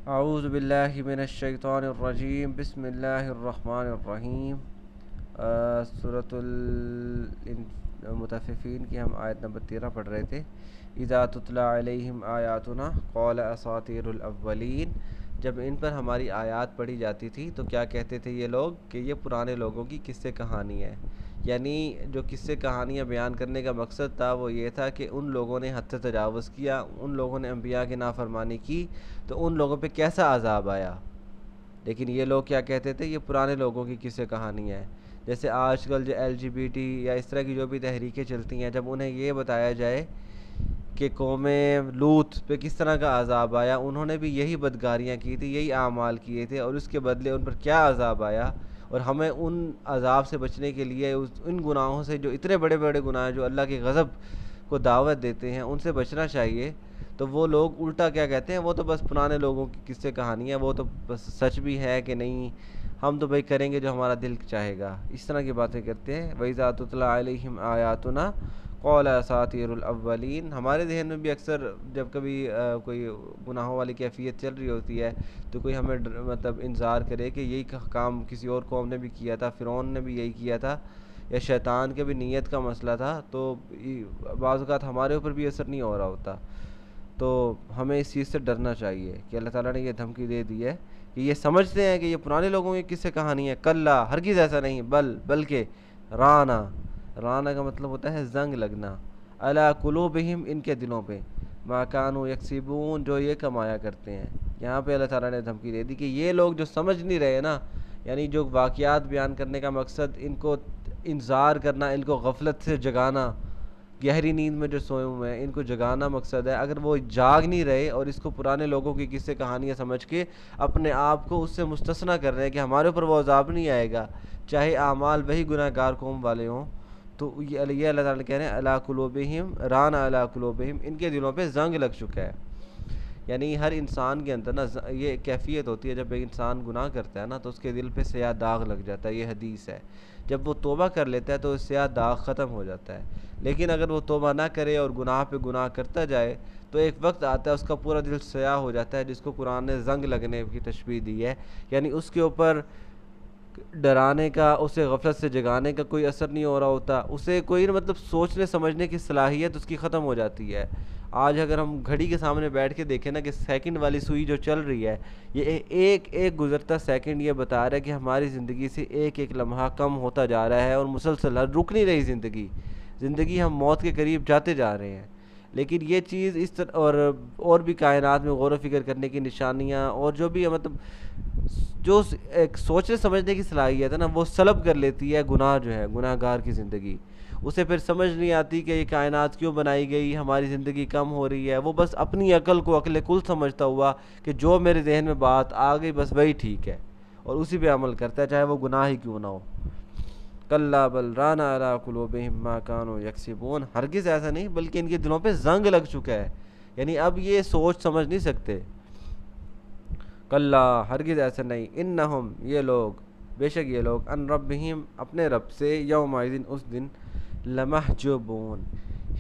اعوذ باللہ من الشیطان الرجیم بسم اللہ الرحمن الرحیم۔ سورۃ المطففین کی ہم آیت نمبر 13 پڑھ رہے تھے۔ اذا تتلی علیہم آیاتنا قال اساطیر الاولین، جب ان پر ہماری آیات پڑھی جاتی تھی تو کیا کہتے تھے یہ لوگ کہ یہ پرانے لوگوں کی قصے کہانی ہے۔ یعنی جو قصے کہانیاں بیان کرنے کا مقصد تھا وہ یہ تھا کہ ان لوگوں نے حد سے تجاوز کیا، ان لوگوں نے انبیاء کی نافرمانی کی تو ان لوگوں پہ کیسا عذاب آیا۔ لیکن یہ لوگ کیا کہتے تھے یہ پرانے لوگوں کی قصے کہانی ہے۔ جیسے آج کل جو LGBT یا اس طرح کی جو بھی تحریکیں چلتی ہیں، جب انہیں یہ بتایا جائے کہ قوم لوط پہ کس طرح کا عذاب آیا، انہوں نے بھی یہی بدکاریاں کی تھی، یہی اعمال کیے تھے اور اس کے بدلے ان پر کیا عذاب آیا، اور ہمیں ان عذاب سے بچنے کے لیے ان گناہوں سے جو اتنے بڑے بڑے گناہ ہیں جو اللہ کے غضب کو دعوت دیتے ہیں ان سے بچنا چاہیے۔ تو وہ لوگ الٹا کیا کہتے ہیں، وہ تو بس پرانے لوگوں کی قصے کہانی ہے، وہ تو بس سچ بھی ہے کہ نہیں، ہم تو بھائی کریں گے جو ہمارا دل چاہے گا، اس طرح کی باتیں کرتے ہیں۔ وَإِذَا تُتْلَىٰ عَلَيْهِمْ آيَاتُنَا قَالَ أَسَاطِيرُ الْأَوَّلِينَ، ہمارے ذہن میں بھی اکثر جب کبھی کوئی گناہوں والی کیفیت چل رہی ہوتی ہے تو کوئی ہمیں مطلب انذار کرے کہ یہی کام کسی اور قوم نے بھی کیا تھا، فرعون نے بھی یہی کیا تھا، یا شیطان کے بھی نیت کا مسئلہ تھا، تو بعض اوقات ہمارے اوپر بھی اثر نہیں ہو رہا ہوتا، تو ہمیں اس چیز سے ڈرنا چاہیے کہ اللہ تعالیٰ نے یہ دھمکی دے دی ہے کہ یہ سمجھتے ہیں کہ یہ پرانے لوگوں کی قصے کہانی ہے۔ کلا، ہرگز ایسا نہیں، بلکہ رانا، رانا کا مطلب ہوتا ہے زنگ لگنا، علی قلوبہم، ان کے دلوں پہ، ما کانوا یکسبون، جو یہ کمایا کرتے ہیں۔ یہاں پہ اللہ تعالیٰ نے دھمکی دے دی کہ یہ لوگ جو سمجھ نہیں رہے نا، یعنی جو واقعات بیان کرنے کا مقصد ان کو انذار کرنا، ان کو غفلت سے جگانا، گہری نیند میں جو سوئے ہوئے ہیں ان کو جگانا مقصد ہے، اگر وہ جاگ نہیں رہے اور اس کو پرانے لوگوں کی قصے کہانیاں سمجھ کے اپنے آپ کو اس سے مستثنیٰ کر رہے ہیں کہ ہمارے اوپر وہ عذاب نہیں آئے گا چاہے اعمال وہی گناہ گار قوم والے ہوں، تو یہ اللہ تعالیٰ کہہ رہے ہیں علی قلوبہم، رانا علی قلوبہم، ان کے دلوں پہ زنگ لگ چکا ہے۔ یعنی ہر انسان کے اندر نا یہ کیفیت ہوتی ہے، جب ایک انسان گناہ کرتا ہے نا تو اس کے دل پہ سیاہ داغ لگ جاتا ہے، یہ حدیث ہے۔ جب وہ توبہ کر لیتا ہے تو سیاہ داغ ختم ہو جاتا ہے، لیکن اگر وہ توبہ نہ کرے اور گناہ پہ گناہ کرتا جائے تو ایک وقت آتا ہے اس کا پورا دل سیاہ ہو جاتا ہے، جس کو قرآن نے زنگ لگنے کی تشبیہ دی ہے۔ یعنی اس کے اوپر ڈرانے کا، اسے غفلت سے جگانے کا کوئی اثر نہیں ہو رہا ہوتا، اسے کوئی مطلب سوچنے سمجھنے کی صلاحیت اس کی ختم ہو جاتی ہے۔ آج اگر ہم گھڑی کے سامنے بیٹھ کے دیکھیں نا کہ سیکنڈ والی سوئی جو چل رہی ہے، یہ ایک ایک گزرتا سیکنڈ یہ بتا رہا ہے کہ ہماری زندگی سے ایک ایک لمحہ کم ہوتا جا رہا ہے اور مسلسل رک نہیں رہی زندگی ہم موت کے قریب جاتے جا رہے ہیں۔ لیکن یہ چیز اس طرح اور بھی کائنات میں غور و فکر کرنے کی نشانیاں اور جو بھی مطلب جو ایک سوچنے سمجھنے کی صلاحیت ہے نا وہ سلب کر لیتی ہے گناہ، جو ہے گناہ گار کی زندگی، اسے پھر سمجھ نہیں آتی کہ یہ کائنات کیوں بنائی گئی، ہماری زندگی کم ہو رہی ہے، وہ بس اپنی عقل کو عقل کل سمجھتا ہوا کہ جو میرے ذہن میں بات آ گئی بس وہی ٹھیک ہے، اور اسی پہ عمل کرتا ہے چاہے وہ گناہ ہی کیوں نہ ہو۔ کلا بل ران علی قلوبہم ما کانوا یکسبون، ہرگز ایسا نہیں بلکہ ان کے دلوں پہ زنگ لگ چکا ہے، یعنی اب یہ سوچ سمجھ نہیں سکتے۔ کلا، ہرگز ایسا نہیں، انہم، یہ لوگ، بے شک یہ لوگ، ان ربہم، اپنے رب سے، یومئذ، اس دن، لمحجوبون،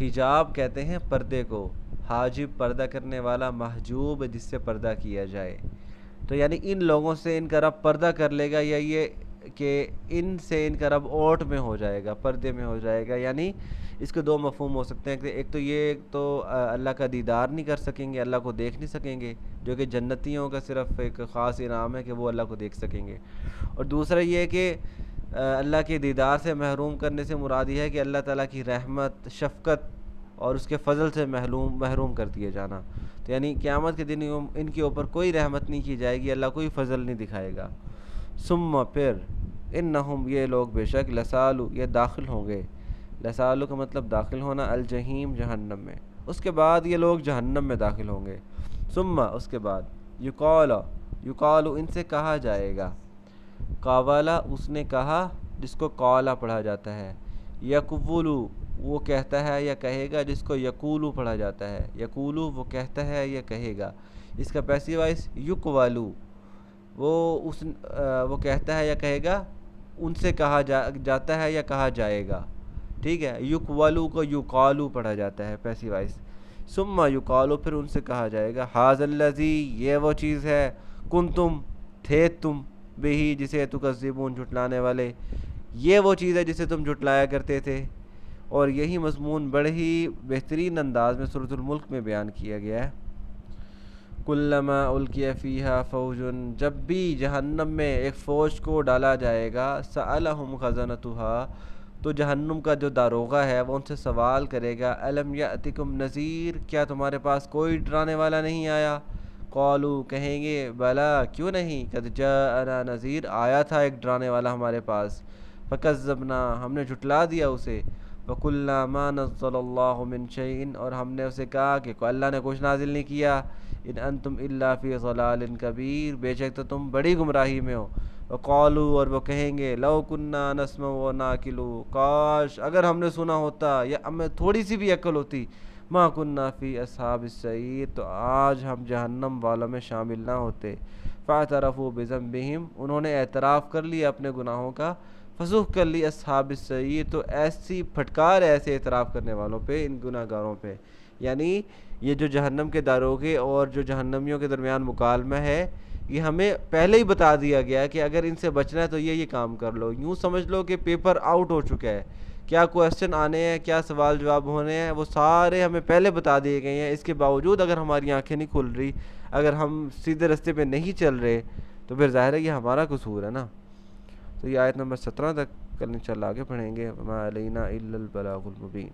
حجاب کہتے ہیں پردے کو، حاجب پردہ کرنے والا، محجوب جس سے پردہ کیا جائے، تو یعنی ان لوگوں سے ان کا رب پردہ کر لے گا، یا یہ کہ ان سے ان کا رب اوٹ میں ہو جائے گا، پردے میں ہو جائے گا۔ یعنی اس کے دو مفہوم ہو سکتے ہیں کہ ایک تو یہ تو اللہ کا دیدار نہیں کر سکیں گے، اللہ کو دیکھ نہیں سکیں گے، جو کہ جنتیوں کا صرف ایک خاص انعام ہے کہ وہ اللہ کو دیکھ سکیں گے، اور دوسرا یہ کہ اللہ کے دیدار سے محروم کرنے سے مراد یہ ہے کہ اللہ تعالیٰ کی رحمت، شفقت اور اس کے فضل سے محروم کر دیے جانا، تو یعنی قیامت کے دن ان کے اوپر کوئی رحمت نہیں کی جائے گی، اللہ کوئی فضل نہیں دکھائے گا۔ ثم، پھر، انہم، یہ لوگ، بے شک، لسالو، یہ داخل ہوں گے، لسالو کا مطلب داخل ہونا، الجحیم، جہنم میں، اس کے بعد یہ لوگ جہنم میں داخل ہوں گے۔ ثم، اس کے بعد، یقالو، ان سے کہا جائے گا، قاوالا، اس نے کہا، جس کو قالا پڑھا جاتا ہے، یقولو، وہ کہتا ہے یا کہے گا، جس کو یقولو پڑھا جاتا ہے، یقولو، وہ کہتا ہے یا کہے گا، اس کا پیسو وائس یقوالو، وہ کہتا ہے یا کہے گا، ان سے کہا جاتا ہے یا کہا جائے گا، ٹھیک ہے، یقولو کو یقالو پڑھا جاتا ہے پیسو وائس، ثم یقالو پھر ان سے کہا جائے گا ھذا الذی یہ وہ چیز ہے کنتم تھے تم بہی جسے تکذبون جھٹلانے والے، یہ وہ چیز ہے جسے تم جھٹلایا کرتے تھے۔ اور یہی مضمون بڑے ہی بہترین انداز میں سورۃ الملک میں بیان کیا گیا ہے۔ کلما القی فیہا فوج، جب بھی جہنم میں ایک فوج کو ڈالا جائے گا، سألہم خزنتھا، تو جہنم کا جو داروغہ ہے وہ ان سے سوال کرے گا الم یأتکم نذیر، کیا تمہارے پاس کوئی ڈرانے والا نہیں آیا؟ قالو کہیں گے بلا کیوں نہیں، قد جاءنا نذیر، آیا تھا ایک ڈرانے والا ہمارے پاس، فکذبنا ہم نے جھٹلا دیا اسے، وقلنا ما نزل اللہ من شیء، اور ہم نے اسے کہا کہ اللہ نے کچھ نازل نہیں کیا، ان انتم الا فی ضلال کبیر، بے شک تو تم بڑی گمراہی میں ہو۔ وقالوا، اور وہ کہیں گے لو کننا نسمع و ناقل، کاش اگر ہم نے سنا ہوتا یا ہمیں تھوڑی سی بھی عقل ہوتی، ما کننا فی اصحاب السعیر، تو آج ہم جہنم والوں میں شامل نہ ہوتے۔ فاعترفوا بذنبہم، انہوں نے اعتراف کر لیا اپنے گناہوں کا، فسوق کر لی اصحاب السعیر، تو ایسی پھٹکار ہے ایسے اعتراف کرنے والوں پہ، ان گناہ گاروں پہ۔ یعنی یہ جو جہنم کے داروغے اور جو جہنمیوں کے درمیان مکالمہ ہے، یہ ہمیں پہلے ہی بتا دیا گیا ہے کہ اگر ان سے بچنا ہے تو یہ کام کر لو۔ یوں سمجھ لو کہ پیپر آؤٹ ہو چکا ہے، کیا کویسچن آنے ہیں، کیا سوال جواب ہونے ہیں، وہ سارے ہمیں پہلے بتا دیے گئے ہیں۔ اس کے باوجود اگر ہماری آنکھیں نہیں کھل رہی، اگر ہم سیدھے راستے پہ نہیں چل رہے، تو پھر ظاہر ہے یہ ہمارا قصور ہے نا۔ تو یہ آیت نمبر 17 تک کل انشاءاللہ آگے پڑھیں گے۔ وما علینا الا البلاغ المبین۔